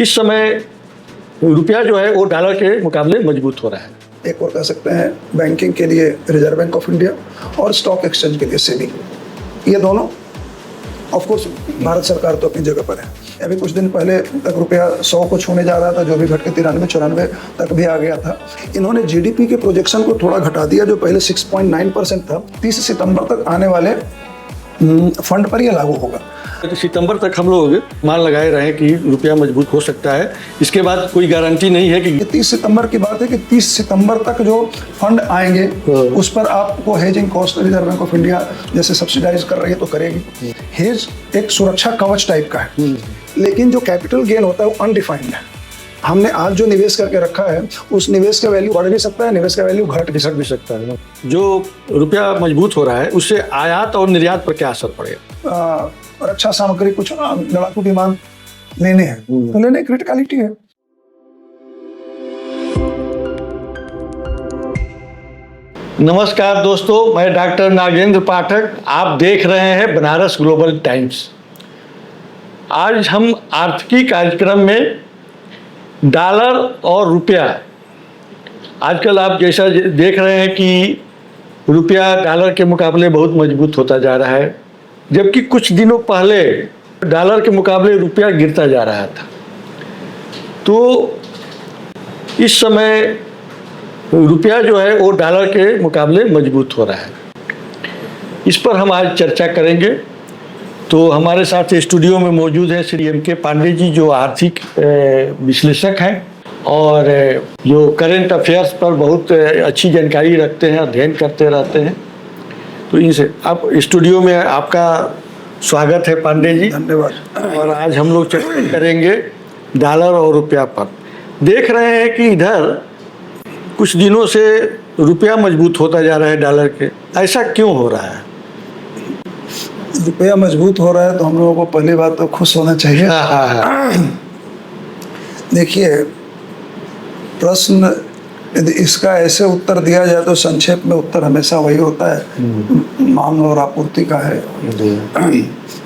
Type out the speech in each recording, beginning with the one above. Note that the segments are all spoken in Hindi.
इस समय रुपया जो है वो डॉलर के मुकाबले मजबूत हो रहा है। एक और कह सकते हैं बैंकिंग के लिए रिजर्व बैंक ऑफ इंडिया और स्टॉक एक्सचेंज के लिए सेबी, ये दोनों ऑफ कोर्स भारत सरकार तो अपनी जगह पर है। अभी कुछ दिन पहले तक रुपया 100 को छूने जा रहा था, जो भी घट के 93-94 तक भी आ गया था। इन्होंने जीडीपी के प्रोजेक्शन को थोड़ा घटा दिया, जो पहले 6.9% था। 30 सितंबर तक आने वाले फंड पर यह लागू होगा। तो सितंबर तक हम लोग मान लगाए रहे कि रुपया मजबूत हो सकता है। इसके बाद कोई गारंटी नहीं है कि 30 सितंबर की बात है कि 30 सितंबर तक जो फंड आएंगे उस पर आपको hedging cost reserve Bank of India जैसे सब्सिडाइज कर रही है तो करेगी। हेज एक सुरक्षा कवच टाइप का है, लेकिन जो कैपिटल गेन होता है वो अनडिफाइंड है। हमने आज जो निवेश करके रखा है उस निवेश का वैल्यू बढ़ भी सकता है, निवेश का वैल्यू घट भी सकता है। जो रुपया मजबूत हो रहा है उससे आयात और निर्यात पर क्या असर पड़ेगा? रक्षा सामग्री, कुछ लड़ाकू विमान लेने हैं तो लेने क्रिटिकलिटी है। नमस्कार दोस्तों, मैं डॉक्टर नागेंद्र पाठक, आप देख रहे हैं बनारस ग्लोबल टाइम्स। आज हम आर्थिकी कार्यक्रम में डॉलर और रुपया, आजकल आप जैसा देख रहे हैं कि रुपया डॉलर के मुकाबले बहुत मजबूत होता जा रहा है, जबकि कुछ दिनों पहले डॉलर के मुकाबले रुपया गिरता जा रहा था। तो इस समय रुपया जो है वो डॉलर के मुकाबले मजबूत हो रहा है। इस पर हम आज चर्चा करेंगे। तो हमारे साथ स्टूडियो में मौजूद हैं श्री एम के पांडे जी, जो आर्थिक विश्लेषक हैं और जो करंट अफेयर्स पर बहुत अच्छी जानकारी रखते हैं, अध्ययन करते रहते हैं। तो इनसे आप स्टूडियो में आपका स्वागत है पांडे जी। धन्यवाद। और आज हम लोग चर्चा करेंगे डॉलर और रुपया पर। देख रहे हैं कि इधर कुछ दिनों से रुपया मजबूत होता जा रहा है डॉलर के, ऐसा क्यों हो रहा है? रुपया मजबूत हो रहा है तो हम लोगों को पहली बात तो खुश होना चाहिए। देखिए, प्रश्न यदि इसका ऐसे उत्तर दिया जाए तो संक्षेप में उत्तर हमेशा वही होता है, मांग और आपूर्ति का है।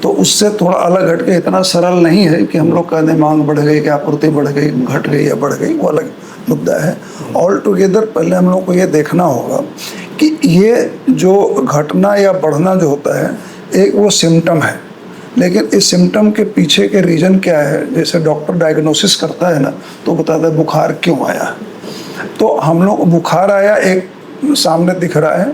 तो उससे थोड़ा अलग हट के इतना सरल नहीं है कि हम लोग कहते हैं मांग बढ़ गई कि आपूर्ति बढ़ गई, घट गई या बढ़ गई, वो अलग मुद्दा है। ऑल टुगेदर पहले हम लोग को ये देखना होगा कि ये जो घटना या बढ़ना जो होता है एक वो सिम्टम है, लेकिन इस सिम्टम के पीछे के रीजन क्या है। जैसे डॉक्टर डायग्नोसिस करता है ना, तो बताता है बुखार क्यों आया। तो हम लोग बुखार आया एक सामने दिख रहा है,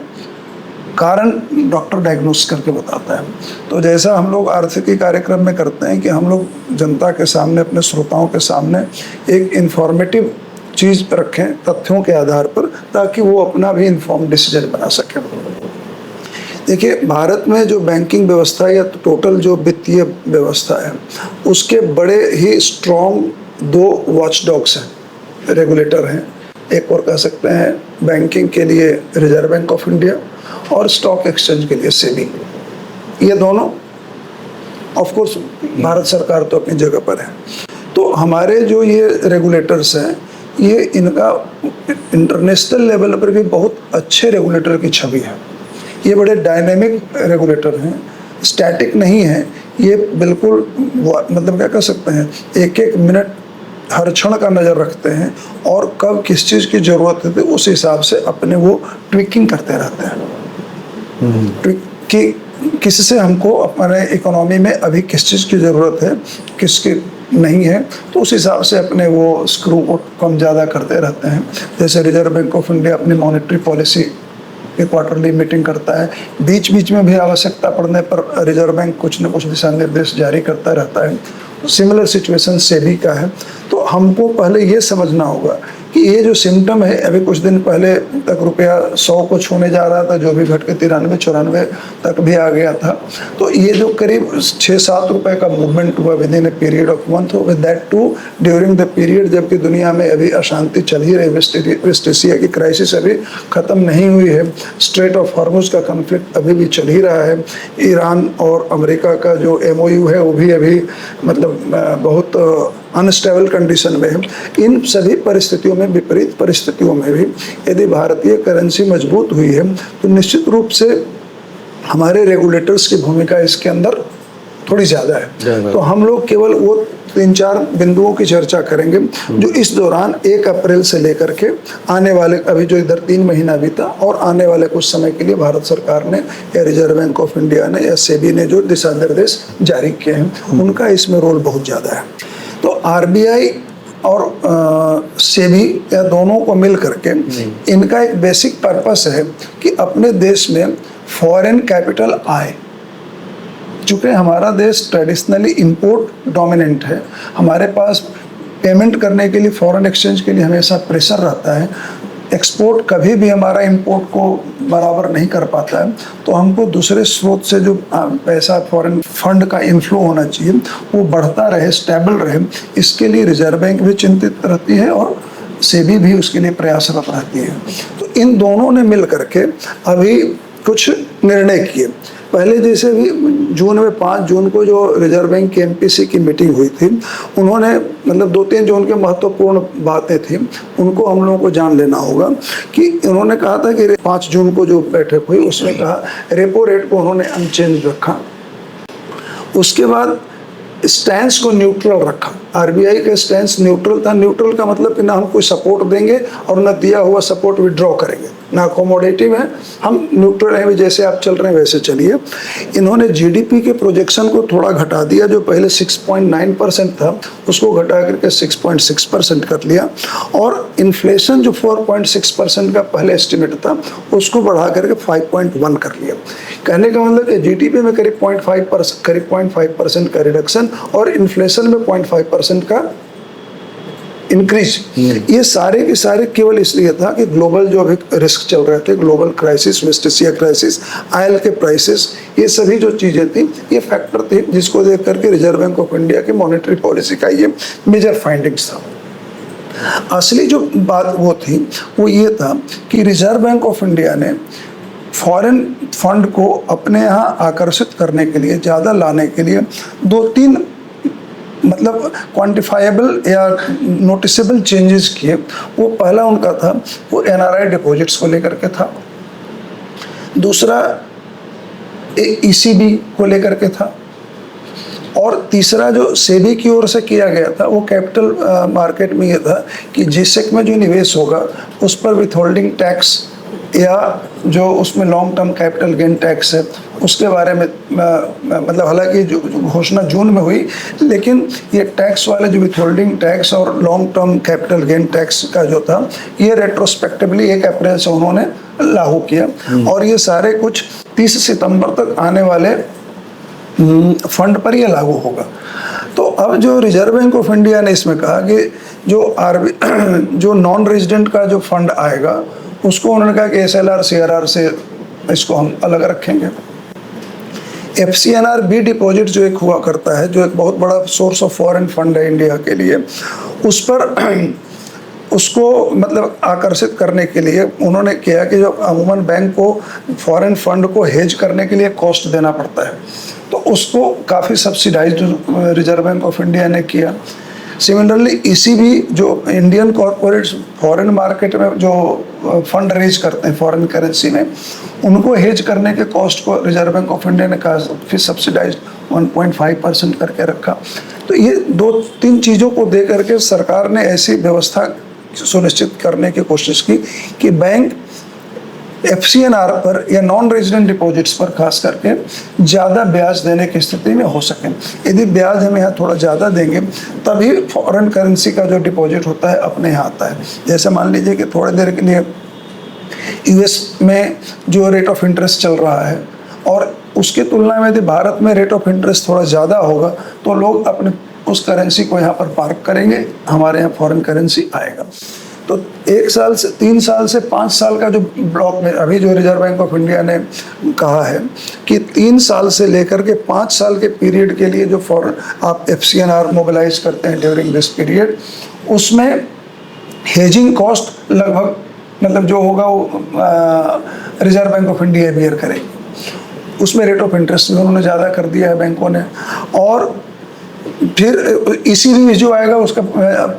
कारण डॉक्टर डायग्नोस करके बताता है। तो जैसा हम लोग आर्थिकी कार्यक्रम में करते हैं कि हम लोग जनता के सामने, अपने श्रोताओं के सामने एक इंफॉर्मेटिव चीज़ रखें तथ्यों के आधार पर, ताकि वो अपना भी इन्फॉर्म डिसीजन बना सकें। देखिए, भारत में जो बैंकिंग व्यवस्था या टोटल जो वित्तीय व्यवस्था है उसके बड़े ही स्ट्रॉन्ग दो वॉचडॉग्स हैं, रेगुलेटर हैं। एक और कह सकते हैं बैंकिंग के लिए रिजर्व बैंक ऑफ इंडिया और स्टॉक एक्सचेंज के लिए सेबी, ये दोनों ऑफ कोर्स भारत सरकार तो अपनी जगह पर है। तो हमारे जो ये रेगुलेटर्स हैं, ये इनका इंटरनेशनल लेवल पर भी बहुत अच्छे रेगुलेटर की छवि है। ये बड़े डायनेमिक रेगुलेटर हैं, स्टैटिक नहीं है। ये बिल्कुल मतलब क्या कह सकते हैं, एक एक मिनट हर क्षण का नज़र रखते हैं और कब किस चीज़ की ज़रूरत है तो उस हिसाब से अपने वो ट्विकिंग करते रहते हैं कि किससे हमको अपने इकोनॉमी में अभी किस चीज़ की ज़रूरत है, किसकी नहीं है, तो उस हिसाब से अपने वो स्क्रू को कम ज़्यादा करते रहते हैं। जैसे रिजर्व बैंक ऑफ इंडिया अपनी मॉनेटरी पॉलिसी की क्वार्टरली मीटिंग करता है, बीच बीच में भी आवश्यकता पड़ने पर रिजर्व बैंक कुछ न कुछ दिशा निर्देश जारी करता रहता है। सिमिलर सिचुएशन सेबी का है। तो हमको पहले ये समझना होगा कि ये जो सिम्टम है, अभी कुछ दिन पहले तक रुपया 100 को छूने जा रहा था, जो भी घट के 93-94 तक भी आ गया था। तो ये जो करीब 6-7 रुपए का मूवमेंट हुआ within a period of month, with that too during the period जबकि दुनिया में अभी अशांति चल ही रही, वेस्ट एशिया की क्राइसिस अभी ख़त्म नहीं हुई है, स्ट्रेट ऑफ हॉर्मुज का कॉन्फ्लिक्ट अभी भी चल ही रहा है, ईरान और अमेरिका का जो MOU है वो भी अभी मतलब बहुत अनस्टेबल कंडीशन में है। इन सभी परिस्थितियों में, विपरीत परिस्थितियों में भी यदि भारतीय करेंसी मजबूत हुई है तो निश्चित रूप से हमारे रेगुलेटर्स की भूमिका इसके अंदर थोड़ी ज़्यादा है। तो हम लोग केवल वो 3-4 बिंदुओं की चर्चा करेंगे जो इस दौरान 1 अप्रैल से लेकर के आने वाले, अभी जो इधर 3 महीना बीता और आने वाले कुछ समय के लिए भारत सरकार ने या रिजर्व बैंक ऑफ इंडिया ने या सेबी ने जो दिशा निर्देश जारी किए हैं उनका इसमें रोल बहुत ज़्यादा है। तो आरबीआई और सेबी या दोनों को मिल करके इनका एक बेसिक पर्पस है कि अपने देश में फॉरेन कैपिटल आए। चूँकि हमारा देश ट्रेडिशनली इंपोर्ट डोमिनेंट है, हमारे पास पेमेंट करने के लिए फॉरेन एक्सचेंज के लिए हमेशा प्रेशर रहता है, एक्सपोर्ट कभी भी हमारा इंपोर्ट को बराबर नहीं कर पाता है, तो हमको दूसरे स्रोत से जो पैसा फॉरेन फंड का इनफ्लो होना चाहिए वो बढ़ता रहे, स्टेबल रहे, इसके लिए रिजर्व बैंक भी चिंतित रहती है और सेबी भी उसके लिए प्रयासरत रहती है। तो इन दोनों ने मिल करके अभी कुछ निर्णय किए। पहले जैसे भी जून में 5 जून को जो रिजर्व बैंक की एमपीसी की मीटिंग हुई थी, उन्होंने मतलब 2-3 जो उनके महत्वपूर्ण बातें थी उनको हम लोगों को जान लेना होगा कि उन्होंने कहा था कि 5 जून को जो बैठक हुई उसमें कहा रेपो रेट को उन्होंने अनचेंज रखा। उसके बाद स्टैंस को न्यूट्रल रखा। आरबीआई का स्टैंस न्यूट्रल था। न्यूट्रल का मतलब कि ना हम कोई सपोर्ट देंगे और ना दिया हुआ सपोर्ट विड्रॉ करेंगे, ना अकोमोडेटिव है, हम न्यूट्रल हैं, जैसे आप चल रहे हैं वैसे चलिए। इन्होंने जीडीपी के प्रोजेक्शन को थोड़ा घटा दिया, जो पहले 6.9% था उसको घटा करके 6.6% कर लिया, और इन्फ्लेशन जो 4.6% का पहले एस्टिमेट था उसको बढ़ा करके 5.1 कर लिया। कहने का मतलब कि जीडीपी में करीब 0.5% का रिडक्शन और इन्फ्लेशन में 0.5% का इंक्रीज। ये सारे के सारे केवल इसलिए था कि ग्लोबल जो अभी रिस्क चल रहे थे, global crisis, west Asia crisis, oil के प्राइसेस, ये सभी जो चीज़ें थी ये फैक्टर थे जिसको देख करके रिजर्व बैंक ऑफ इंडिया की मॉनेटरी पॉलिसी का ये मेजर फाइंडिंग्स था। असली जो बात वो थी वो ये था कि रिजर्व बैंक ऑफ इंडिया ने फॉरेन फंड को अपने यहाँ आकर्षित करने के लिए, ज़्यादा लाने के लिए 2-3 मतलब क्वांटिफाइबल या नोटिसेबल चेंजेस किए। वो पहला उनका था वो एनआरआई डिपॉजिट्स को लेकर के था, दूसरा ईसीबी को लेकर के था, और तीसरा जो सेबी की ओर से किया गया था वो कैपिटल मार्केट में ये था कि जीसेक में जो निवेश होगा उस पर विथहोल्डिंग टैक्स या जो उसमें long term capital gain tax है उसके बारे में मतलब हालांकि जो घोषणा जून में हुई, लेकिन ये टैक्स वाले जो विथहोल्डिंग टैक्स और long term capital gain tax का जो था ये रेट्रोस्पेक्टिवली 1 अप्रैल से उन्होंने लागू किया, और ये सारे कुछ 30 सितंबर तक आने वाले फंड पर ये लागू होगा। तो अब जो रिजर्व बैंक ऑफ इंडिया ने इसमें कहा कि जो नॉन रेजिडेंट का जो फंड आएगा उसको उन्होंने कहा कि एसएलआर सीआरआर से इसको हम अलग रखेंगे। एफसीएनआर बी डिपॉजिट जो एक हुआ करता है, जो एक बहुत बड़ा सोर्स ऑफ फॉरेन फंड है इंडिया के लिए, उस पर उसको मतलब आकर्षित करने के लिए उन्होंने किया कि जो अमूमन बैंक को फॉरेन फंड को हेज करने के लिए कॉस्ट देना पड़ता है, तो उसको काफ़ी subsidize Reserve Bank of India ने किया। सिमिलरली ईसीबी जो इंडियन कॉर्पोरेट्स फॉरेन मार्केट में जो फंड रेज करते हैं फॉरेन करेंसी में, उनको हेज करने के कॉस्ट को रिजर्व बैंक ऑफ इंडिया ने काफ़ी सब्सिडाइज 1.5% करके रखा। तो ये 2-3 चीज़ों को दे करके सरकार ने ऐसी व्यवस्था सुनिश्चित करने की कोशिश की कि बैंक एफसीएनआर पर या नॉन रेजिडेंट डिपॉजिट्स पर खास करके ज़्यादा ब्याज देने की स्थिति में हो सके। यदि ब्याज हम यहाँ थोड़ा ज़्यादा देंगे तभी फॉरेन करेंसी का जो डिपॉजिट होता है अपने यहाँ आता है। जैसे मान लीजिए कि थोड़ी देर के लिए यूएस में जो रेट ऑफ इंटरेस्ट चल रहा है और उसकी तुलना में यदि भारत में रेट ऑफ इंटरेस्ट थोड़ा ज़्यादा होगा तो लोग अपने उस करेंसी को यहाँ पर पार्क करेंगे, हमारे यहाँ फॉरेन करेंसी आएगा। तो 1 साल से 3 साल से 5 साल का जो ब्लॉक में अभी जो रिजर्व बैंक ऑफ इंडिया ने कहा है कि 3 साल से लेकर के 5 साल के पीरियड के लिए जो फॉरेन आप एफसीएनआर मोबिलाइज करते हैं ड्यूरिंग दिस पीरियड, उसमें हेजिंग कॉस्ट लगभग मतलब जो होगा वो Reserve Bank of India bear करेगी। उसमें रेट ऑफ इंटरेस्ट भी उन्होंने ज़्यादा कर दिया है बैंकों ने, और फिर ECB जो आएगा उसका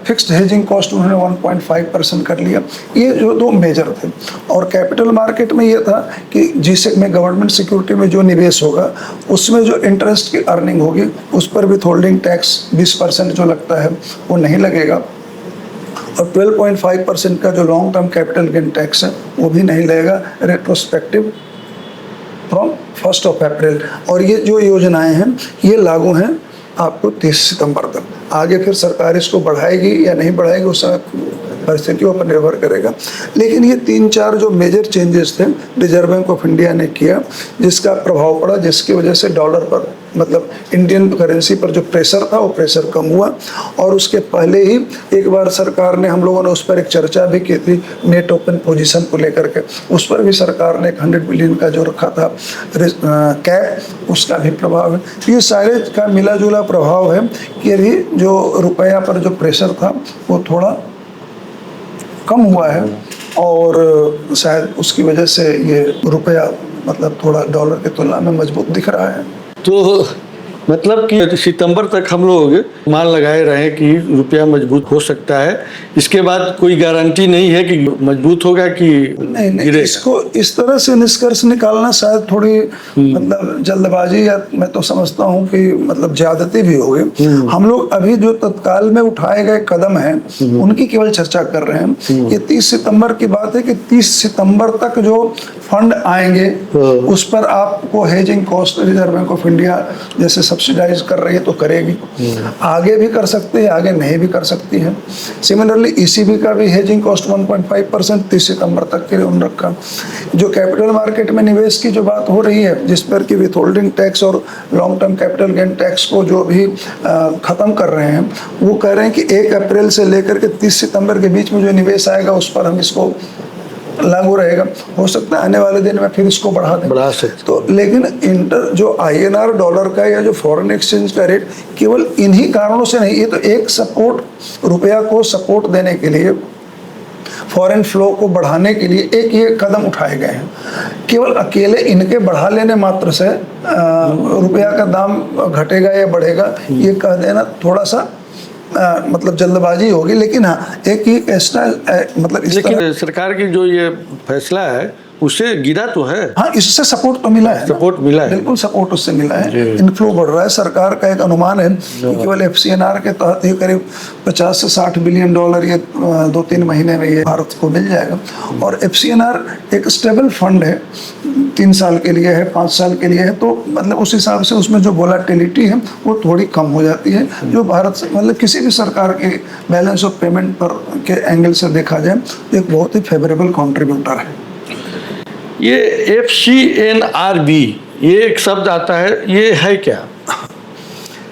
फिक्स्ड हेजिंग कॉस्ट उन्होंने 1.5% कर लिया। ये जो दो मेजर थे। और कैपिटल मार्केट में ये था कि जिसे में गवर्नमेंट सिक्योरिटी में जो निवेश होगा उसमें जो इंटरेस्ट की अर्निंग होगी उस पर भी होल्डिंग टैक्स 20% जो लगता है वो नहीं लगेगा, और 12.5% का जो long term capital gain tax है वो भी नहीं लगेगा रेट्रोस्पेक्टिव फ्रॉम 1 अप्रैल। और ये जो योजनाएं हैं ये लागू हैं आपको 30 सितंबर तक। आगे फिर सरकार इसको बढ़ाएगी या नहीं बढ़ाएगी उस परिस्थितियों पर निर्भर करेगा। लेकिन ये 3-4 जो मेजर चेंजेस थे रिजर्व बैंक ऑफ इंडिया ने किया जिसका प्रभाव पड़ा, जिसकी वजह से डॉलर पर मतलब इंडियन करेंसी पर जो प्रेशर था वो प्रेशर कम हुआ। और उसके पहले ही एक बार सरकार ने, हम लोगों ने उस पर एक चर्चा भी की थी नेट ओपन पोजीशन को लेकर के, उस पर भी सरकार ने 100 बिलियन का जो रखा था कैप, उसका भी प्रभाव है। ये सारे का मिला जुला प्रभाव है कि अभी जो रुपया पर जो प्रेशर था वो थोड़ा कम हुआ है, और शायद उसकी वजह से ये रुपया मतलब थोड़ा डॉलर की तुलना में मजबूत दिख रहा है। तो मतलब कि सितंबर तक हम लोग मान लगाए रहे कि रुपया मजबूत हो सकता है, इसके बाद कोई गारंटी नहीं है कि मजबूत होगा कि नहीं, इसको इस तरह से निष्कर्ष निकालना शायद थोड़ी मतलब जल्दबाजी, या मैं तो समझता हूँ कि मतलब ज्यादती भी होगी। हम लोग अभी जो तत्काल में उठाए गए कदम हैं उनकी केवल चर्चा कर रहे हैं। ये 30 सितंबर की बात है कि 30 सितंबर तक जो फंड आएंगे उस पर आपको hedging cost reserve Bank of India जैसे सब्सिडाइज कर रही है तो करेगी, आगे भी कर सकती है, आगे नहीं भी कर सकती है। सिमिलरली ECB का भी हेजिंग कॉस्ट 1.5% 30 सितंबर तक के लिए उन्होंने रखा। जो कैपिटल मार्केट में निवेश की जो बात हो रही है जिस पर कि विथ होल्डिंग टैक्स और long term capital gain tax को जो भी खत्म कर रहे हैं, वो कह रहे हैं कि 1 अप्रैल से लेकर के 30 सितंबर के बीच में जो निवेश आएगा उस पर हम इसको लागू रहेगा। हो सकता है आने वाले दिन में फिर इसको बढ़ा सकते तो। लेकिन जो INR डॉलर का या जो फॉरेन एक्सचेंज का रेट केवल इन्हीं कारणों से नहीं, ये तो एक सपोर्ट, रुपया को सपोर्ट देने के लिए, फॉरेन फ्लो को बढ़ाने के लिए एक ये कदम उठाए गए हैं। केवल अकेले इनके बढ़ा लेने मात्र से रुपया का दाम घटेगा या बढ़ेगा ये कह देना थोड़ा सा मतलब जल्दबाजी होगी। लेकिन हाँ, एक ही ऐसा मतलब लेकिन सरकार की जो ये फैसला है उससे गिरा तो है। हाँ, इससे सपोर्ट तो मिला है, सपोर्ट मिला है, बिल्कुल सपोर्ट उससे मिला है। इनफ्लो बढ़ रहा है। सरकार का एक अनुमान है कि केवल FCNR के तहत ही करीब 50 से 60 बिलियन डॉलर ये 2-3 महीने में ये भारत को मिल जाएगा। और FCNR एक स्टेबल फंड है, 3 साल के लिए है, 5 साल के लिए है, तो मतलब उस हिसाब से उसमें जो वोलेटिलिटी है वो थोड़ी कम हो जाती है, जो भारत से मतलब किसी भी सरकार के बैलेंस ऑफ पेमेंट पर के एंगल से देखा जाए तो एक बहुत ही फेवरेबल कॉन्ट्रीब्यूटर है। ये FCNRB ये एक शब्द आता है, ये है क्या?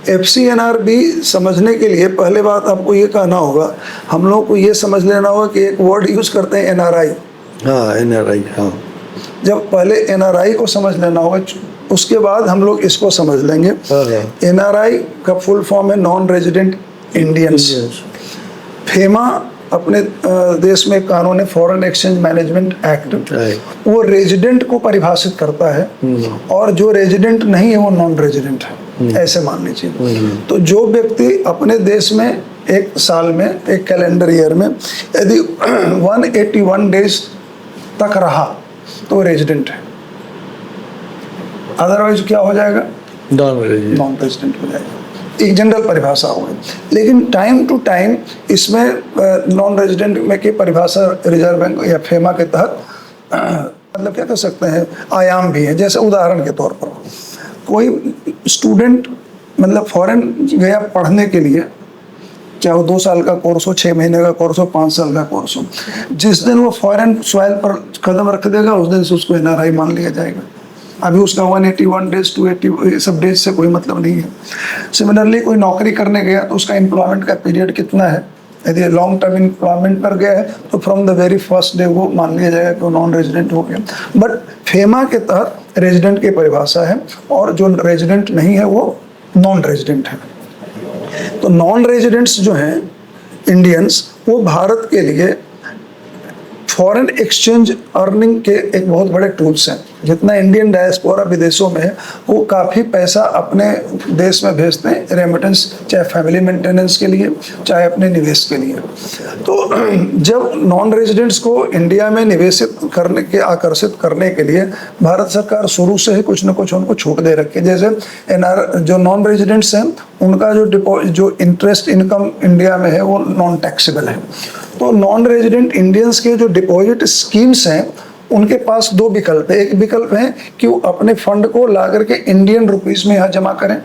FCNRB समझने के लिए पहले बात आपको ये कहना होगा, हम लोग को ये समझ लेना होगा कि एक वर्ड यूज करते हैं NRI। हाँ, NRI। हाँ, जब पहले NRI को समझ लेना होगा उसके बाद हम लोग इसको समझ लेंगे। NRI का फुल फॉर्म है नॉन रेजिडेंट इंडियंस। फेमा अपने देश में कानून है फॉरेन एक्सचेंज मैनेजमेंट एक्ट, वो रेजिडेंट को परिभाषित करता है, और जो रेजिडेंट नहीं है वो नॉन रेजिडेंट है, ऐसे मान लीजिए। तो जो व्यक्ति अपने देश में एक साल में, एक कैलेंडर ईयर में यदि 181 डेज तक रहा तो रेजिडेंट है, अदरवाइज क्या हो जाएगा? नॉन रेजिडेंट हो जाएगा। एक जनरल परिभाषा होगी। लेकिन टाइम टू टाइम इसमें नॉन रेजिडेंट में की परिभाषा रिजर्व बैंक या फेमा के तहत मतलब क्या कह सकते हैं आयाम भी है। जैसे उदाहरण के तौर पर कोई स्टूडेंट मतलब फॉरेन गया पढ़ने के लिए, चाहे वो 2 साल का कोर्स हो, 6 महीने का कोर्स हो, 5 साल का कोर्स हो, जिस दिन वो फॉरेन सॉइल पर कदम रख देगा उस दिन से उसको NRI मान लिया जाएगा। अभी उसका 181 डेज 280 सब डेज से कोई मतलब नहीं है। सिमिलरली कोई नौकरी करने गया तो उसका एम्प्लॉयमेंट का पीरियड कितना है, यदि लॉन्ग टर्म एम्प्लॉयमेंट पर गया है तो from the very first day वो मान लिया जाएगा कि वो नॉन रेजिडेंट हो गया। बट फेमा के तहत रेजिडेंट की परिभाषा है, और जो रेजिडेंट नहीं है वो नॉन रेजिडेंट है। तो नॉन रेजिडेंट्स जो हैं इंडियंस, वो भारत के लिए फॉरेन एक्सचेंज अर्निंग के एक बहुत बड़े टूल्स हैं। जितना इंडियन डायस्पोरा विदेशों में है, वो काफ़ी पैसा अपने देश में भेजते हैं रेमिटेंस, चाहे फैमिली मेंटेनेंस के लिए, चाहे अपने निवेश के लिए। तो जब नॉन रेजिडेंट्स को इंडिया में निवेशित करने के आकर्षित करने के लिए भारत सरकार शुरू से ही कुछ न कुछ उनको छूट दे रखी है। जैसे जो नॉन रेजिडेंट्स हैं उनका जो इंटरेस्ट इनकम इंडिया में है वो नॉन टैक्सेबल है। तो नॉन रेजिडेंट इंडियंस के जो डिपॉजिट स्कीम्स हैं उनके पास दो विकल्प है। एक विकल्प है कि वो अपने फंड को ला करके इंडियन रुपीस में यहाँ जमा करें।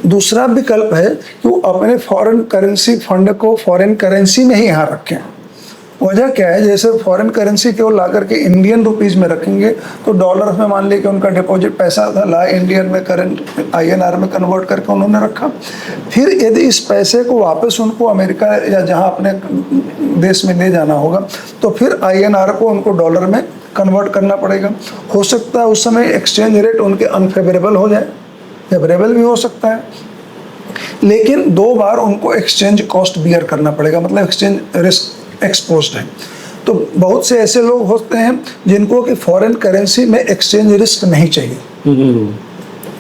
दूसरा विकल्प है कि वो अपने फॉरेन करेंसी फंड को फॉरेन करेंसी में ही यहाँ रखें। वजह क्या है, जैसे फॉरेन करेंसी को ला करके इंडियन रुपीस में रखेंगे तो डॉलर में मान लीजिए कि उनका डिपॉजिट पैसा था, ला इंडियन में करंट INR में कन्वर्ट करके उन्होंने रखा। फिर यदि इस पैसे को वापस उनको अमेरिका या जहां अपने देश में ले जाना होगा तो फिर INR को उनको डॉलर में कन्वर्ट करना पड़ेगा। हो सकता है उस समय एक्सचेंज रेट उनके अनफेवरेबल हो जाए, फेवरेबल भी हो सकता है, लेकिन 2 बार उनको एक्सचेंज कॉस्ट बियर करना पड़ेगा, मतलब एक्सचेंज रिस्क एक्सपोज्ड है। तो बहुत से ऐसे लोग होते हैं जिनको कि फॉरेन करेंसी में एक्सचेंज रिस्क नहीं चाहिए।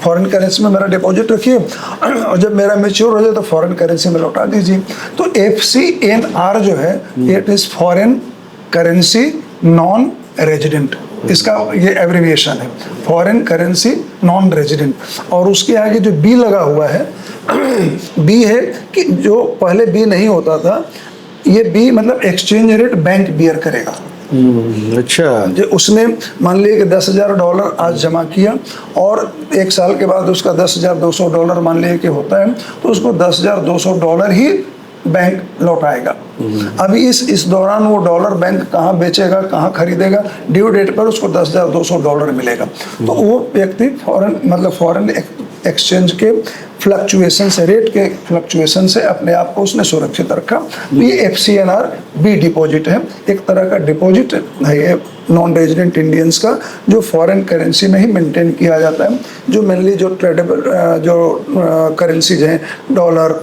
फॉरेन करेंसी में मेरा डिपॉजिट रखिए और जब मेरा मैच्योर हो जाए तो फॉरेन करेंसी में लौटा दीजिए। तो FCNR जो है it is foreign currency non resident, इसका ये एब्रिविएशन है, फॉरेन करेंसी नॉन रेजिडेंट। और उसके आगे जो B लगा हुआ है B है कि जो पहले B नहीं होता था, ये B मतलब एक्सचेंज रेट बैंक बियर करेगा। अच्छा, जो उसने मान लिया कि $10,000 आज जमा किया और 1 साल के बाद उसका $10,200 मान लिया कि होता है, तो उसको $10,200 ही बैंक लौटाएगा। अभी इस दौरान वो डॉलर बैंक कहाँ बेचेगा, कहाँ खरीदेगा, ड्यू डेट पर उसको $10,200 मिलेगा। तो वो व्यक्ति फॉरेन एक्सचेंज के फ्लक्चुएशन से, रेट के फ्लक्चुएशन से अपने आप को उसने सुरक्षित रखा। तो ये FCNR B डिपॉजिट है, एक तरह का डिपॉजिट है ये नॉन रेजिडेंट इंडियंस का, जो फॉरेन करेंसी में ही मेंटेन किया जाता है। जो मेनली जो ट्रेडेबल जो करेंसीज हैं, डॉलर,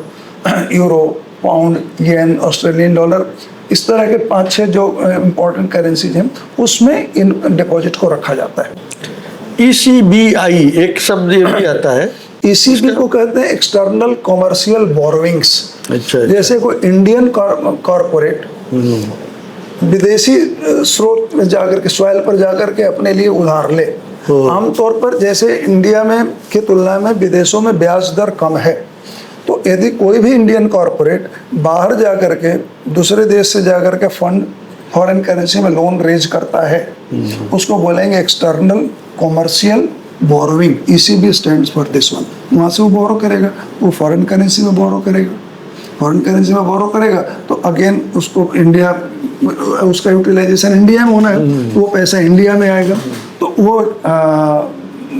यूरो, पाउंड, येन, ऑस्ट्रेलियन डॉलर, इस तरह के 5-6 जो इम्पोर्टेंट करेंसीज हैं उसमें इन डिपॉजिट को रखा जाता है। ECBI एक शब्द ये भी आता है, ECB को कहते हैं एक्सटर्नल कॉमर्शियल बोरोविंग्स। अच्छा, जैसे कोई इंडियन कॉरपोरेट विदेशी स्रोत में जाकर के, सॉइल पर जाकर के अपने लिए उधार ले। आमतौर पर जैसे इंडिया में की तुलना में विदेशों में ब्याज दर कम है, तो यदि कोई भी इंडियन कॉरपोरेट बाहर जाकर के दूसरे देश से जाकर के फंड फॉरेन करेंसी में लोन रेज करता है, उसको बोलेंगे external commercial borrowing. ECB stands for this one. वहाँ से वो बोरो करेगा, वो फॉरेन करेंसी में बोरो करेगा, फॉरेन करेंसी में बोरो करेगा तो अगेन उसको इंडिया, उसका यूटिलाइजेशन इंडिया में होना है, वो पैसा इंडिया में आएगा, तो वो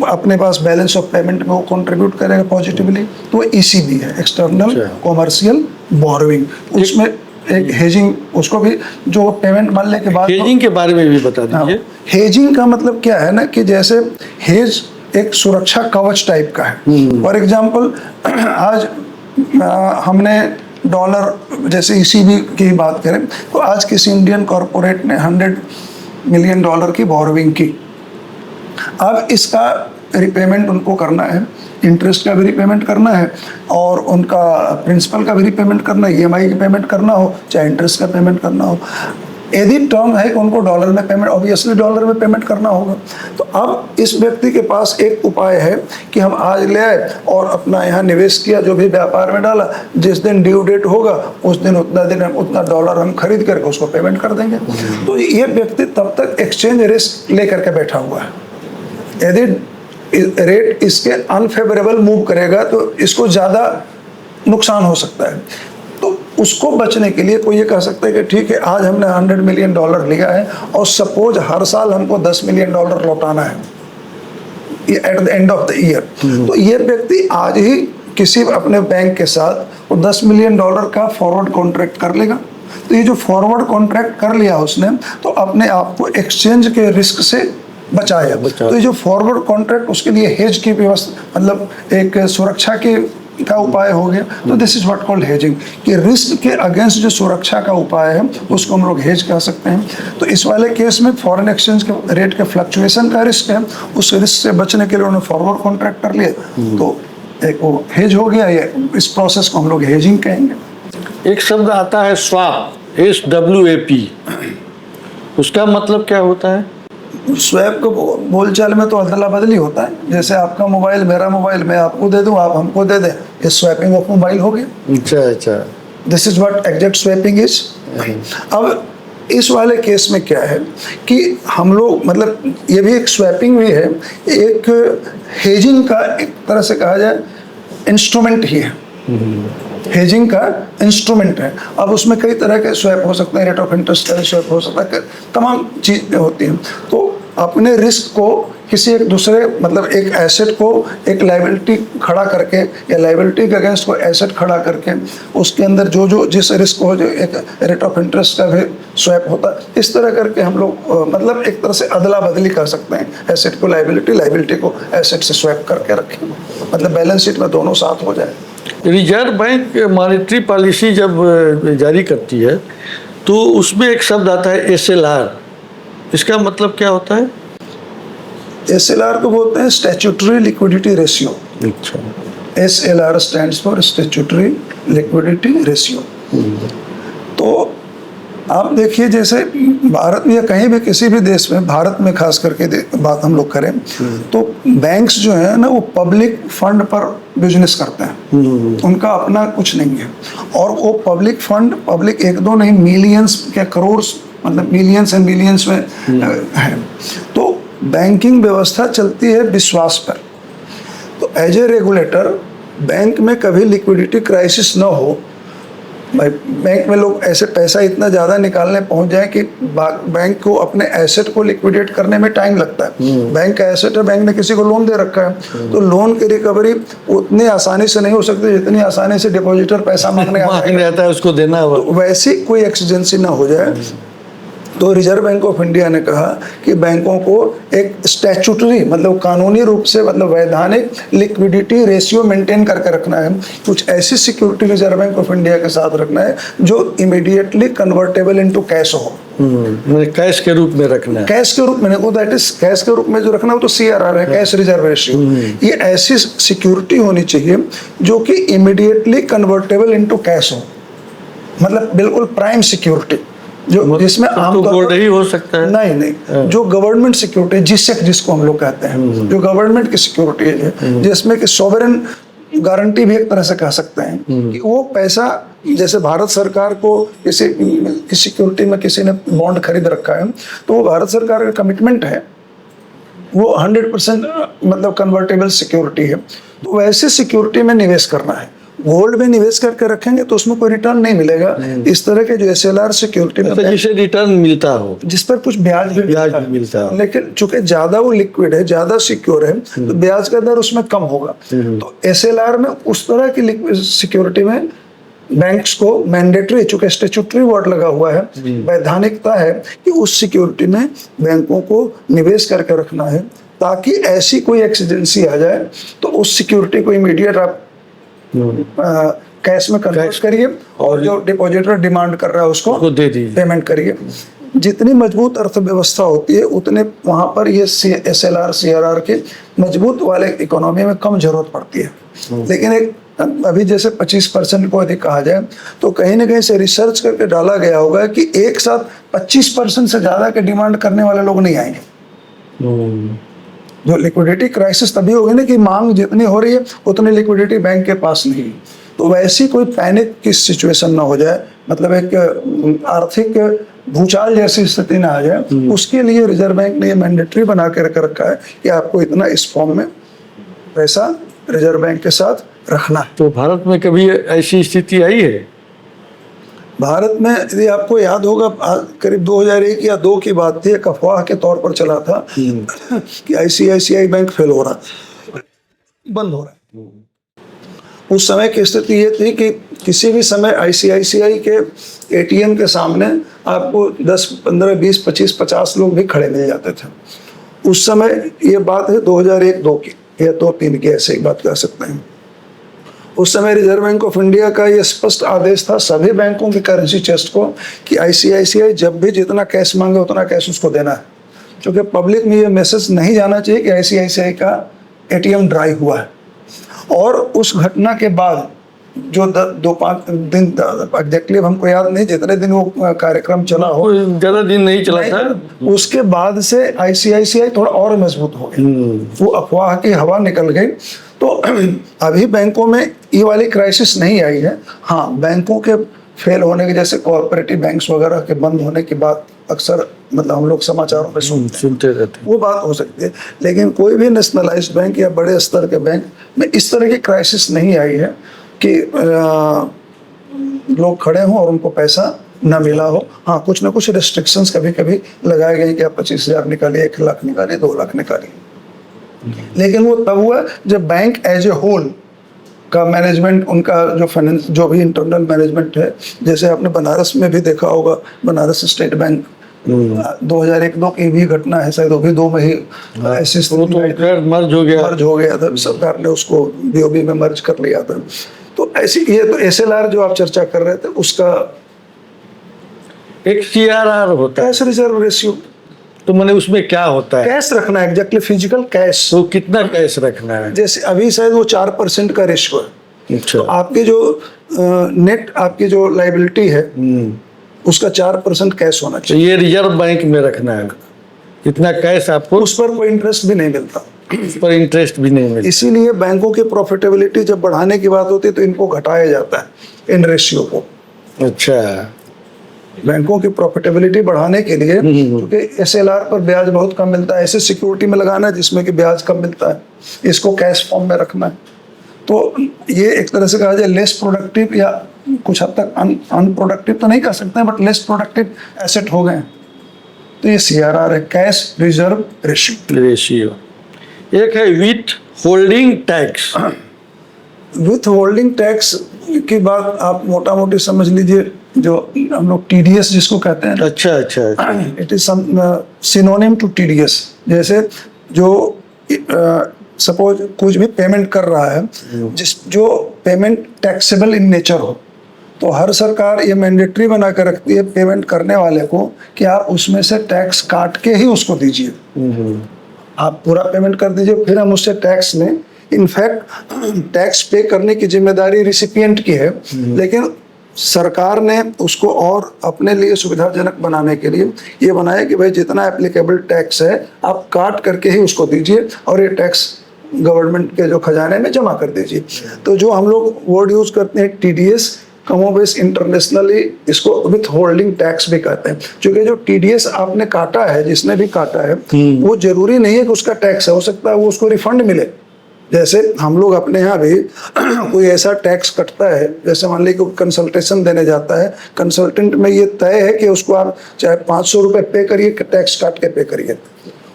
अपने पास बैलेंस ऑफ पेमेंट में वो कंट्रीब्यूट करेगा पॉजिटिवली। तो वो ECB है, एक्सटर्नल कॉमर्शियल बोरोइंग। उसमें एक हेजिंग, उसको भी जो पेमेंट मानने के बाद, हेजिंग के बारे में भी बता दीजिए। हेजिंग का मतलब क्या है ना, कि जैसे हेज एक सुरक्षा कवच टाइप का है। फॉर एग्जांपल आज हमने डॉलर, जैसे ECB की बात करें तो आज किसी इंडियन कॉरपोरेट ने $100 मिलियन की बोरोइंग की। अब इसका रिपेमेंट उनको करना है, इंटरेस्ट का भी रिपेमेंट करना है और उनका प्रिंसिपल का भी रिपेमेंट करना है, EMI का पेमेंट करना हो, चाहे इंटरेस्ट का पेमेंट करना हो। यदि टर्म है कि उनको डॉलर में पेमेंट, ऑब्वियसली डॉलर में पेमेंट करना होगा। तो अब इस व्यक्ति के पास एक उपाय है कि हम आज ले आए और अपना यहाँ निवेश किया, जो भी व्यापार में डाला, जिस दिन ड्यू डेट होगा उस दिन उतना डॉलर हम खरीद करके उसको पेमेंट कर देंगे। तो ये व्यक्ति तब तक एक्सचेंज रिस्क लेकर के बैठा हुआ है। यदि रेट इसके अनफेवरेबल मूव करेगा तो इसको ज़्यादा नुकसान हो सकता है। तो उसको बचने के लिए कोई ये कह सकता है कि ठीक है, आज हमने $100 मिलियन लिया है और सपोज हर साल हमको $10 मिलियन लौटाना है at the end of the year, तो ये व्यक्ति आज ही किसी अपने बैंक के साथ वो $10 मिलियन का फॉरवर्ड कॉन्ट्रैक्ट कर लेगा। तो ये जो फॉरवर्ड कॉन्ट्रैक्ट कर लिया उसने, तो अपने आप को एक्सचेंज के रिस्क से बचाया। तो ये जो फॉरवर्ड कॉन्ट्रैक्ट, उसके लिए हेज की व्यवस्था, मतलब एक सुरक्षा की का उपाय हो गया। तो this is what called hedging, कि रिस्क के अगेंस्ट जो सुरक्षा का उपाय है उसको हम लोग हेज कह सकते हैं। तो इस वाले केस में फॉरेन एक्सचेंज के रेट के फ्लक्चुएशन का रिस्क है, उस रिस्क से बचने के लिए उन्होंने फॉरवर्ड कॉन्ट्रैक्ट कर लिए, तो एक वो हेज हो गया। ये इस प्रोसेस को हम लोग हेजिंग कहेंगे। एक शब्द आता है स्वाप, SWAP, उसका मतलब क्या होता है? स्वैप को बोलचाल में तो अदला बदली होता है, जैसे आपका मोबाइल मेरा मोबाइल मैं आपको दे दूं, आप हमको दे दें, ये स्वैपिंग ऑफ मोबाइल हो गया। अच्छा। This is what exact swapping is. अब इस वाले केस में क्या है कि हम लोग, मतलब ये भी एक स्वैपिंग भी है, एक हेजिंग का एक तरह से कहा जाए इंस्ट्रूमेंट ही है, हेजिंग का इंस्ट्रूमेंट है। अब उसमें कई तरह के स्वैप हो सकते हैं, रेट ऑफ इंटरेस्ट का स्वैप हो सकता है, तमाम चीज़ें होती हैं। तो अपने रिस्क को किसी एक दूसरे, मतलब एक एसेट को एक लाइबिलिटी खड़ा करके या लाइबिलिटी के अगेंस्ट को एसेट खड़ा करके उसके अंदर जो जिस रिस्क को जो एक रेट ऑफ इंटरेस्ट का भी स्वैप होता है, इस तरह करके हम लोग मतलब एक तरह से अदला बदली कर सकते हैं, एसेट को लाइबिलिटी को एसेट से स्वैप करके रखें, मतलब बैलेंस शीट में दोनों साथ हो जाए। रिजर्व बैंक मॉनेटरी पॉलिसी जब जारी करती है तो उसमें एक शब्द आता है SLR, इसका मतलब क्या होता है? SLR को बोलते हैं स्टैट्यूटरी लिक्विडिटी रेशियो। अच्छा। SLR stands for statutory liquidity ratio. तो आप देखिए, जैसे भारत में या कहीं भी किसी भी देश में, भारत में खास करके बात हम लोग करें तो बैंक्स जो है ना वो पब्लिक फंड पर बिजनेस करते हैं, उनका अपना कुछ नहीं है, और वो पब्लिक फंड, पब्लिक एक दो नहीं, मिलियंस क्या करोड़, मतलब मिलियंस एंड मिलियंस में है। तो बैंकिंग व्यवस्था चलती है विश्वास पर। तो एज ए रेगुलेटर बैंक में कभी लिक्विडिटी क्राइसिस ना हो, बैंक में लोग ऐसे पैसा इतना ज़्यादा निकालने पहुंच जाए कि बैंक को अपने एसेट को लिक्विडेट करने में टाइम लगता है। बैंक का एसेट है, बैंक ने किसी को लोन दे रखा है, तो लोन की रिकवरी उतनी आसानी से नहीं हो सकती जितनी आसानी से डिपॉजिटर पैसा मांगने आता है उसको देना होगा। तो वैसी कोई एक्सीडेंसी ना हो जाए, तो रिजर्व बैंक ऑफ इंडिया ने कहा कि बैंकों को एक स्टैट्यूटरी, मतलब कानूनी रूप से, मतलब वैधानिक लिक्विडिटी रेशियो मेंटेन करके रखना है। कुछ ऐसी security reserve Bank of India के साथ रखना है जो इमीडिएटली कन्वर्टेबल इनटू कैश हो, कैश के रूप में रखना है। कैश के रूप में नहीं, दैट इज कैश के रूप में जो रखना है वो तो CRR है, कैश रिजर्व रेशियो। ये ऐसी सिक्योरिटी होनी चाहिए जो कि इमीडिएटली कन्वर्टेबल इनटू कैश हो, मतलब बिल्कुल प्राइम सिक्योरिटी, जो जिसमें आमतौर पर ही हो सकता है। नहीं, जो गवर्नमेंट सिक्योरिटी, जिससे जिसको हम लोग कहते हैं, जो गवर्नमेंट की सिक्योरिटी है, जिसमें कि सॉवरेन गारंटी भी एक तरह से कह सकते हैं कि वो पैसा, जैसे भारत सरकार को किसी सिक्योरिटी में किसी ने बॉन्ड खरीद रखा है, तो वो भारत सरकार का कमिटमेंट है, वो 100% मतलब कन्वर्टेबल सिक्योरिटी है। तो वैसे सिक्योरिटी में निवेश करना है। गोल्ड में निवेश करके रखेंगे तो उसमें कोई रिटर्न नहीं मिलेगा। इस तरह के जो SLR सिक्योरिटी में जिसे रिटर्न मिलता हो, जिस पर कुछ ब्याज भी मिलता हो, लेकिन चूंकि ज्यादा वो लिक्विड है, ज्यादा सिक्योर है, तो ब्याज का दर उसमें कम होगा। तो SLR में उस तरह की सिक्योरिटी में बैंक्स को मैंडेटरी, चूंकि स्टैट्यूटरी वर्ड लगा हुआ है, वैधानिकता है कि उस सिक्योरिटी में बैंकों को निवेश करके रखना है, ताकि ऐसी कोई एक्सीडेंसी आ जाए तो उस सिक्योरिटी को इमीडिएट आप कैश में कन्वर्ट करिए और जो डिपॉजिटर डिमांड कर रहा है उसको दे दीजिए, पेमेंट करिए। जितनी मजबूत अर्थव्यवस्था होती है उतने वहां पर ये SLR CRR के मजबूत वाले इकोनॉमी में कम जरूरत पड़ती है। लेकिन एक अभी जैसे 25% को अधिक कहा जाए, तो कहीं ना कहीं से रिसर्च करके डाला गया होगा कि एक साथ 25% से ज्यादा के डिमांड करने वाले लोग नहीं आएंगे। जो लिक्विडिटी क्राइसिस तभी होगी ना कि मांग जितनी हो रही है उतनी लिक्विडिटी बैंक के पास नहीं, तो वैसी कोई पैनिक की सिचुएशन ना हो जाए, मतलब एक आर्थिक भूचाल जैसी स्थिति ना आ जाए, उसके लिए रिजर्व बैंक ने ये मैंडेटरी बना के रखा है कि आपको इतना इस फॉर्म में पैसा रिजर्व बैंक के साथ रखना है। तो भारत में कभी ऐसी स्थिति आई है? भारत में यदि आपको याद होगा, करीब 2001 या 2 की बात थी, एक अफवाह के तौर पर चला था कि ICICI बैंक फेल हो रहा, बंद हो रहा। उस समय की स्थिति ये थी कि किसी भी समय ICICI के ATM के सामने आपको 10, 15, 20, 25, 50 लोग भी खड़े मिल जाते थे। उस समय ये बात है 2001-2 की या 2-3 की, ऐसे ही बात कर सकते हैं। उस समय रिजर्व बैंक ऑफ इंडिया का ये स्पष्ट आदेश था सभी बैंकों की करेंसी चेस्ट को कि आईसीआईसीआई जब भी जितना कैश मांगे उतना कैश उसको देना है, क्योंकि पब्लिक में ये मैसेज नहीं जाना चाहिए कि आईसीआईसीआई का एटीएम ड्राई हुआ है। और उस घटना के बाद जो 2-5 दिन एग्जैक्टली हमको याद नहीं जितने दिन वो कार्यक्रम चला हो, ज्यादा दिन नहीं चला था, उसके बाद से आईसीआईसीआई थोड़ा और मजबूत हो गई, वो अफवाह की हवा निकल गई। तो अभी बैंकों में ये वाली क्राइसिस नहीं आई है। हाँ, बैंकों के फेल होने के, जैसे कोऑपरेटिव बैंक्स वगैरह के बंद होने की बात अक्सर मतलब हम लोग समाचारों में सुनते रहते हैं, वो बात हो सकती है, लेकिन कोई भी नेशनलाइज्ड बैंक या बड़े स्तर के बैंक में इस तरह की क्राइसिस नहीं आई है कि लोग खड़े हों और उनको पैसा न मिला हो। हाँ, कुछ ना कुछ रेस्ट्रिक्शंस कभी कभी लगाए गए कि आप 25,000 निकालिए, 1 लाख निकालिए, 2 लाख निकालिए, लेकिन वो तब हुआ जब बैंक एज ए होल का मैनेजमेंट, उनका जो फाइनेंस, जो भी इंटरनल मैनेजमेंट है, जैसे आपने बनारस में भी देखा होगा, बनारस स्टेट बैंक 2001-2 की भी घटना है, शायद वो भी 2 में ही ऐसी मर्ज हो गया था, सरकार ने उसको बीओबी में मर्ज कर लिया था। तो ऐसी, ये तो एसएलआर जो आप चर्चा कर रहे थे उसका एक सीआरआर होता है, कैश रिजर्व रेशियो। तो मैंने उसमें क्या होता है? कैश रखना है, एग्जैक्टली फिजिकल कैश। तो कितना कैश रखना है? जैसे अभी शायद वो 4% का रेशियो है। अच्छा। तो आपके जो नेट आपकी जो लाइबिलिटी है उसका 4% कैश होना तो चाहिए। ये रिजर्व बैंक में रखना है, इतना कैश आपको, उस पर कोई इंटरेस्ट भी नहीं मिलता, उस पर इंटरेस्ट भी नहीं मिलता। इसीलिए बैंकों की प्रॉफिटेबिलिटी जब बढ़ाने की बात होती है तो इनको घटाया जाता है, इन रेशियो को। अच्छा, बैंकों की प्रॉफिटेबिलिटी बढ़ाने के लिए, क्योंकि एसएलआर पर ब्याज बहुत कम मिलता है, ऐसे सिक्योरिटी में लगाना है जिसमें कि ब्याज कम मिलता है, इसको कैश फॉर्म में रखना है। तो ये एक तरह से कहा जाए लेस प्रोडक्टिव या कुछ हद तक अनप्रोडक्टिव तो नहीं कह सकते हैं, बट लेस प्रोडक्टिव एसेट हो गए। तो ये सीआरआर है, कैश रिजर्व रेशियो। एक है with holding tax. With holding tax की बात आप मोटा मोटी समझ लीजिए, जो हम लोग टीडीएस जिसको कहते हैं। अच्छा। It is synonym to TDS. जैसे जो सपोज कुछ भी पेमेंट कर रहा है, जो पेमेंट टैक्सेबल इन नेचर हो, तो हर सरकार ये मैंडेटरी बना कर रखती है पेमेंट करने वाले को कि आप उसमें से टैक्स काट के ही उसको दीजिए। आप पूरा पेमेंट कर दीजिए, फिर हम उससे टैक्स लें। इनफैक्ट टैक्स पे करने की जिम्मेदारी रिसिपिएंट की है, लेकिन सरकार ने उसको और अपने लिए सुविधाजनक बनाने के लिए ये बनाया कि भाई जितना एप्लीकेबल टैक्स है आप काट करके ही उसको दीजिए और ये टैक्स गवर्नमेंट के जो खजाने में जमा कर दीजिए। तो जो हम लोग वर्ड यूज करते हैं टीडीएस, कमोबेश इंटरनेशनली इसको विथ होल्डिंग टैक्स भी कहते हैं, क्योंकि जो टीडीएस आपने काटा है, जिसने भी काटा है, वो जरूरी नहीं है कि उसका टैक्स है, हो सकता है वो उसको रिफंड मिले। जैसे हम लोग अपने यहाँ भी कोई ऐसा टैक्स कटता है, जैसे मान लीजिए कोई कंसल्टेशन देने जाता है, कंसल्टेंट में ये तय है कि उसको आप चाहे 500 रुपये पे करिए, टैक्स काट के पे करिए।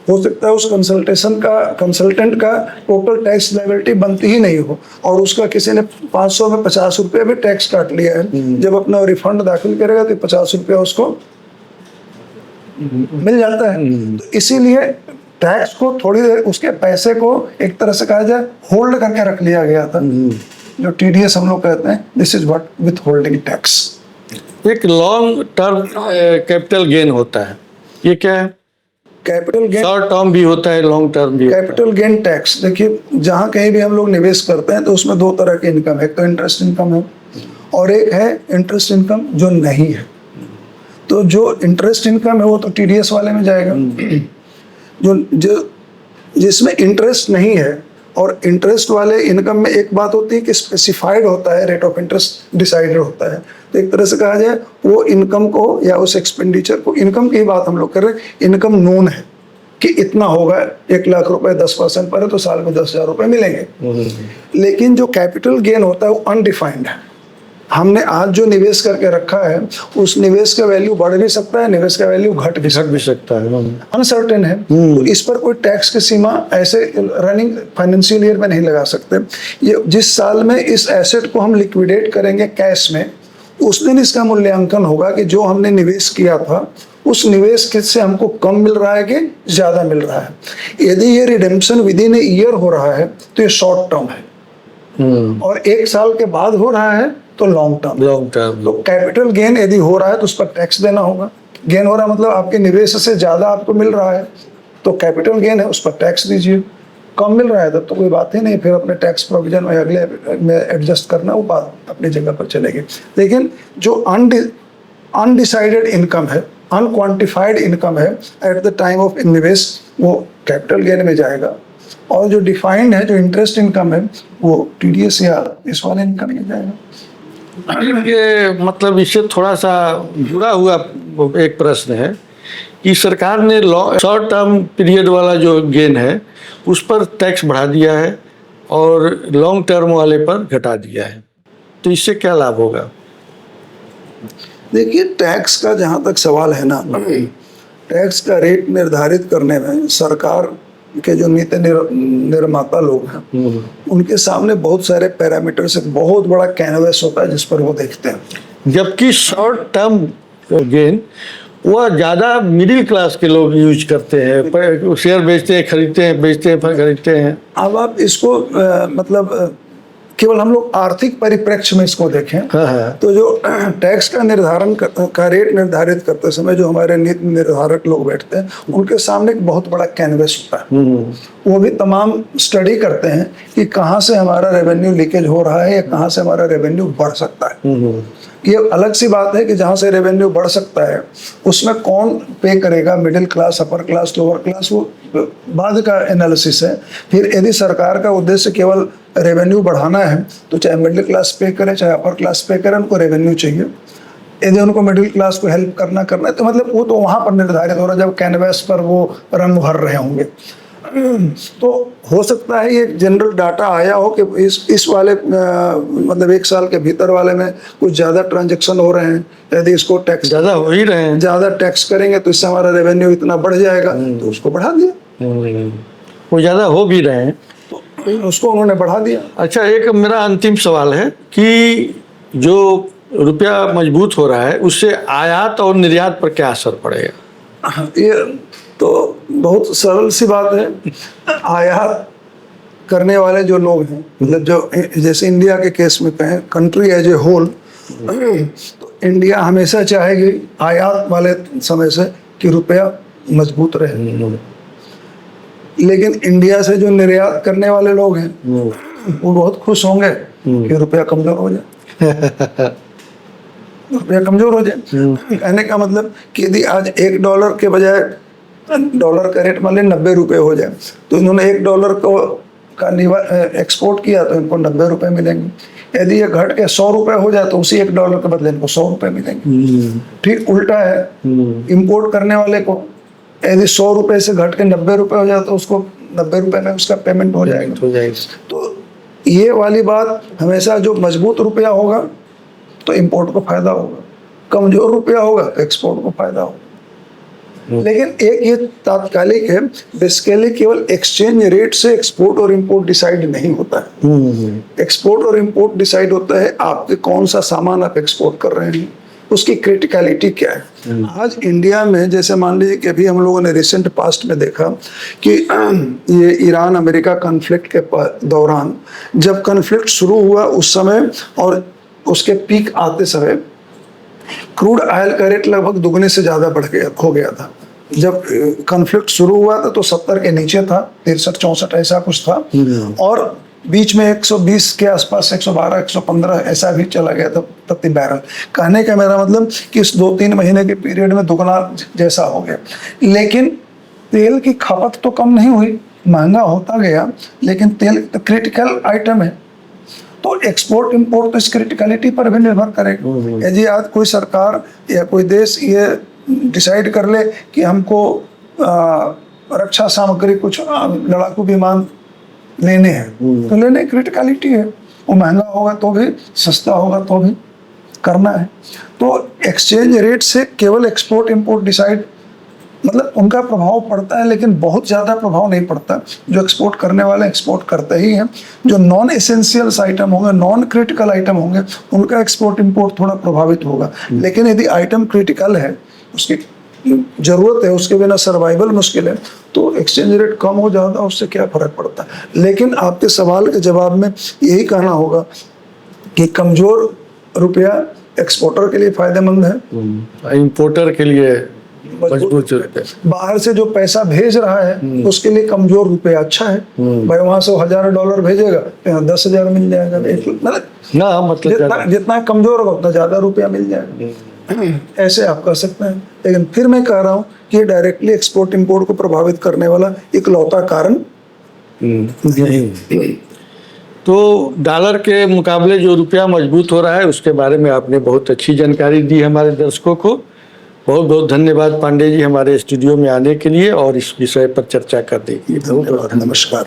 हो सकता है उस कंसल्टेंट का टोटल टैक्स लायबिलिटी बनती ही नहीं हो, और उसका किसी ने 500 में 50 रुपये भी टैक्स काट लिया है। जब अपना रिफंड दाखिल करेगा तो 50 रुपया उसको मिल जाता है। तो इसीलिए टैक्स को थोड़ी देर, उसके पैसे को एक तरह से कहा जाए होल्ड करके रख लिया गया था, जो टीडीएस हम लोग कहते हैं। This is what with holding tax. एक लॉन्ग टर्म कैपिटल गेन होता है, ये क्या है? कैपिटल गेन, शॉर्ट टर्म भी होता है, लॉन्ग टर्म भी। कैपिटल गेन टैक्स, देखिए जहाँ कहीं भी हम लोग निवेश करते हैं तो उसमें 2 तरह की इनकम है, एक तो इंटरेस्ट इनकम है और एक है इंटरेस्ट इनकम जो नहीं है। तो जो इंटरेस्ट इनकम है वो तो टीडीएस वाले में जाएगा। जो जिसमें इंटरेस्ट नहीं है, और इंटरेस्ट वाले इनकम में एक बात होती है कि स्पेसिफाइड होता है, रेट ऑफ इंटरेस्ट डिसाइडेड होता है। तो एक तरह से कहा जाए वो इनकम को या उस एक्सपेंडिचर को, इनकम की बात हम लोग कर रहे हैं, इनकम नोन है कि इतना होगा, 1 लाख रुपए 10% पर है तो साल में 10,000 रुपये मिलेंगे। लेकिन जो कैपिटल गेन होता है वो अनडिफाइंड है। हमने आज जो निवेश करके रखा है उस निवेश का वैल्यू बढ़ भी सकता है, निवेश का वैल्यू घट भी सकता है, अनसर्टेन है। तो इस पर कोई टैक्स की सीमा ऐसे रनिंग फाइनेंशियल ईयर में नहीं लगा सकते। ये जिस साल में इस एसेट को हम लिक्विडेट करेंगे कैश में, उस दिन इसका मूल्यांकन होगा कि जो हमने निवेश किया था उस निवेश से हमको कम मिल रहा है कि ज्यादा मिल रहा है। यदि ये redemption with in a year हो रहा है तो ये शॉर्ट टर्म है, और 1 साल के बाद हो रहा है तो लॉन्ग टर्म। तो कैपिटल गेन यदि हो रहा है तो उस पर टैक्स देना होगा। गेन हो रहा है मतलब आपके निवेश से ज्यादा आपको मिल रहा है तो कैपिटल गेन है, उस पर टैक्स दीजिए। कम मिल रहा है तब तो कोई बात ही नहीं, फिर अपने टैक्स प्रोविजन में अगले में एडजस्ट करना, वो बात अपनी जगह पर चलेगी। लेकिन जो अनडिसाइडेड इनकम है, अनक्वांटिफाइड इनकम है एट द टाइम ऑफ निवेश, वो कैपिटल गेन में जाएगा। और जो डिफाइंड है, जो इंटरेस्ट इनकम है, वो टीडीएस या इस वाले इनकम में जाएगा। ये मतलब इससे थोड़ा सा जुड़ा हुआ एक प्रश्न है कि सरकार ने शॉर्ट टर्म पीरियड वाला जो गेन है उस पर टैक्स बढ़ा दिया है और लॉन्ग टर्म वाले पर घटा दिया है, तो इससे क्या लाभ होगा? देखिए, टैक्स का जहाँ तक सवाल है ना, टैक्स का रेट निर्धारित करने में सरकार के जो नीति निर्माता लोग हैं उनके सामने बहुत सारे पैरामीटर्स, एक बहुत बड़ा कैनवस होता है जिस पर वो देखते हैं। जबकि शॉर्ट टर्म गेन वह ज़्यादा मिडिल क्लास के लोग यूज करते हैं, शेयर बेचते हैं, खरीदते हैं, बेचते हैं, खरीदते हैं। अब आप इसको मतलब केवल हम लोग आर्थिक परिप्रेक्ष्य में इसको देखें तो जो टैक्स का निर्धारण का रेट निर्धारित करते समय जो हमारे नीति निर्धारक लोग बैठते हैं उनके सामने एक बहुत बड़ा कैनवस होता है। वो भी तमाम स्टडी करते हैं कि कहाँ से हमारा रेवेन्यू लीकेज हो रहा है या कहाँ से हमारा रेवेन्यू बढ़ सकता है। ये अलग सी बात है कि जहाँ से रेवेन्यू बढ़ सकता है उसमें कौन पे करेगा, middle class, upper class, lower class, वो बाद का एनालिसिस है। फिर यदि सरकार का उद्देश्य केवल रेवेन्यू बढ़ाना है तो चाहे मिडिल क्लास पे करे चाहे अपर क्लास पे करे, उनको रेवेन्यू चाहिए। यदि उनको मिडिल क्लास को हेल्प करना है तो मतलब वो तो वहाँ पर निर्धारित हो रहा है जब कैनवस पर वो रंग भर रहे होंगे। तो हो सकता है ये जनरल डाटा आया हो कि इस वाले मतलब 1 साल के भीतर वाले में कुछ ज़्यादा ट्रांजैक्शन हो रहे हैं, यदि इसको टैक्स ज़्यादा हो ही रहे हैं, ज़्यादा टैक्स करेंगे तो इससे हमारा रेवेन्यू इतना बढ़ जाएगा, तो उसको बढ़ा दिया। वो ज़्यादा हो भी रहे हैं तो उसको उन्होंने बढ़ा दिया। अच्छा, एक मेरा अंतिम सवाल है कि जो रुपया मजबूत हो रहा है उससे आयात और निर्यात पर क्या असर पड़ेगा? ये तो बहुत सरल सी बात है। आयात करने वाले जो लोग हैं, मतलब जो जैसे इंडिया के केस में कहें, कंट्री एज ए होल, तो इंडिया हमेशा चाहेगी आयात वाले समय से कि रुपया मजबूत रहे। लेकिन इंडिया से जो निर्यात करने वाले लोग हैं वो बहुत खुश होंगे कि रुपया कमजोर हो जाए। रुपया कमजोर हो जाए कहने का मतलब कि यदि आज $1 के बजाय डॉलर का रेट मान लें 90 रुपये हो जाए तो इन्होंने $1 को का एक्सपोर्ट किया तो इनको 90 रुपये मिलेंगे। यदि ये घट के 100 रुपये हो जाए तो उसी $1 के बदले इनको 100 रुपये मिलेंगे। ठीक उल्टा है, इंपोर्ट करने वाले को यदि 100 रुपये से घट के 90 रुपये हो जाए तो उसको 90 रुपये में उसका पेमेंट हो जाएगा। तो ये वाली बात हमेशा, जो मजबूत रुपया होगा तो इंपोर्ट को फायदा होगा, कमजोर रुपया होगा तो एक्सपोर्ट को फायदा होगा। लेकिन एक ये तात्कालिक है, बेसिकली केवल एक्सचेंज रेट से एक्सपोर्ट और इंपोर्ट डिसाइड नहीं होता है। एक्सपोर्ट और इंपोर्ट डिसाइड होता है आपके कौन सा सामान आप एक्सपोर्ट कर रहे हैं, उसकी क्रिटिकलिटी क्या है। आज इंडिया में जैसे मान लीजिए कि अभी हम लोगों ने रिसेंट पास्ट में देखा कि ये ईरान अमेरिका कॉन्फ्लिक्ट के दौरान जब कॉन्फ्लिक्ट शुरू हुआ उस समय और उसके पीक आते समय क्रूड ऑयल का रेट लगभग दुगने से ज़्यादा हो गया था। जब कॉन्फ्लिक्ट शुरू हुआ था तो 70 के नीचे था, 63-64 ऐसा कुछ था, और बीच में 120 के आसपास 112-115 ऐसा भी चला गया था प्रति बैरल। कहने का मेरा मतलब कि इस 2-3 महीने के पीरियड में दुगना जैसा हो गया। लेकिन तेल की खपत तो कम नहीं हुई, महंगा होता गया, लेकिन तेल तो क्रिटिकल आइटम है, तो एक्सपोर्ट इंपोर्ट तो इस क्रिटिकलिटी पर भी निर्भर करेगा। यदि आज कोई सरकार या कोई देश ये डिसाइड कर ले कि हमको रक्षा सामग्री, कुछ लड़ाकू विमान लेने हैं तो लेने क्रिटिकलिटी है, वो महंगा होगा तो भी, सस्ता होगा तो भी करना है। तो एक्सचेंज रेट से केवल एक्सपोर्ट इंपोर्ट डिसाइड, मतलब उनका प्रभाव पड़ता है लेकिन बहुत ज़्यादा प्रभाव नहीं पड़ता। जो एक्सपोर्ट करने वाले एक्सपोर्ट करते ही हैं, जो नॉन एसेंशियल्स आइटम होंगे, नॉन क्रिटिकल आइटम होंगे, उनका एक्सपोर्ट इंपोर्ट थोड़ा प्रभावित होगा। लेकिन यदि आइटम क्रिटिकल है, उसकी ज़रूरत है, उसके बिना सर्वाइवल मुश्किल है, तो एक्सचेंज रेट कम हो जाता, उससे क्या फर्क पड़ता है। लेकिन आपके सवाल के जवाब में यही कहना होगा कि कमजोर रुपया एक्सपोर्टर के लिए फायदेमंद है, इंपोर्टर के लिए मजबूत रुपया। बाहर से जो पैसा भेज रहा है उसके लिए कमजोर रुपया अच्छा है। भाई वहां से $1000 भेजेगा, यहाँ 10,000 मिल जाएगा। मतलब ना मतलब जितना कमजोर होगा उतना ज्यादा रुपया मिल जाएगा। ऐसे आप कह सकते हैं। लेकिन फिर मैं कह रहा हूँ कि ये डायरेक्टली एक्सपोर्ट इंपोर्ट को प्रभावित करने वाला इकलौता कारण नहीं। तो डॉलर के मुकाबले जो रुपया मजबूत हो रहा है उसके बारे में आपने बहुत अच्छी जानकारी दी हमारे दर्शकों को। बहुत बहुत धन्यवाद पांडे जी हमारे स्टूडियो में आने के लिए और इस विषय पर चर्चा करने के लिए। नमस्कार।